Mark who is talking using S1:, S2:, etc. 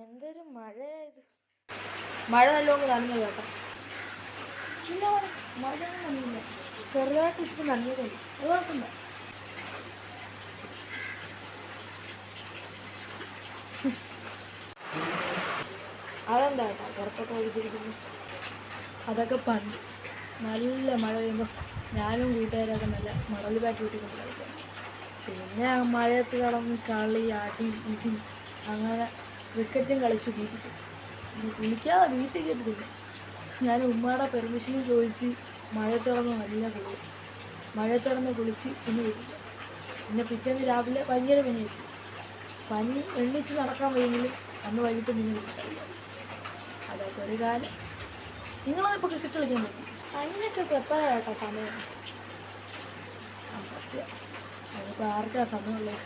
S1: എന്തൊരു മഴയായത്. മഴ നല്ലോണം നനഞ്ഞു കേട്ടോ. ഇല്ല, മഴ നനഞ്ഞില്ല, ചെറുതായിട്ട് ഇച്ചിരി നനഞ്ഞതുണ്ട്. അത് കുഴപ്പമില്ല. അതെന്താ കേട്ടോ പുറത്തൊക്കെ ഒഴിച്ചിരിക്കുന്നു. അതൊക്കെ പണ്ട് നല്ല മഴ പെയ്യുമ്പോൾ ഞാനും കൂട്ടുകാരൊക്കെ നല്ല മണൽ ബാറ്റ് കൂട്ടിക്കൊണ്ട് കളിക്കാം. പിന്നെ മഴയത്ത് കിടന്ന് കളി, അടി, ഇടി, അങ്ങനെ ക്രിക്കറ്റും കളിച്ച് വീട്ടിൽ കുളിക്കാതെ വീട്ടിൽ കയറ്റില്ല. ഞാൻ ഉമ്മയുടെ പെർമിഷനും ചോദിച്ച് മഴയത്ത് കിടന്ന് നല്ല കുളി, മഴയത്ത് കിടന്ന് കുളിച്ച് പിന്നെ വീട്ടില്ല. പിന്നെ പിറ്റേന്ന് രാവിലെ ഭയങ്കര പനിയായിരിക്കും. പനി എണ്ണിച്ച് നടക്കാൻ വയ്യെങ്കിലും അന്ന് വൈകിട്ട് പിന്നെ വീട്ടിൽ. അതൊക്കെ ഒരു കാലം. നിങ്ങളതിപ്പോൾ ക്രിക്കറ്റ് കളിക്കാൻ പറ്റും. അതിനൊക്കെ എപ്പോഴാണ് കേട്ടോ സമയം? സത്യം, അതിപ്പോൾ ആർക്കാ സമയമുള്ളത്?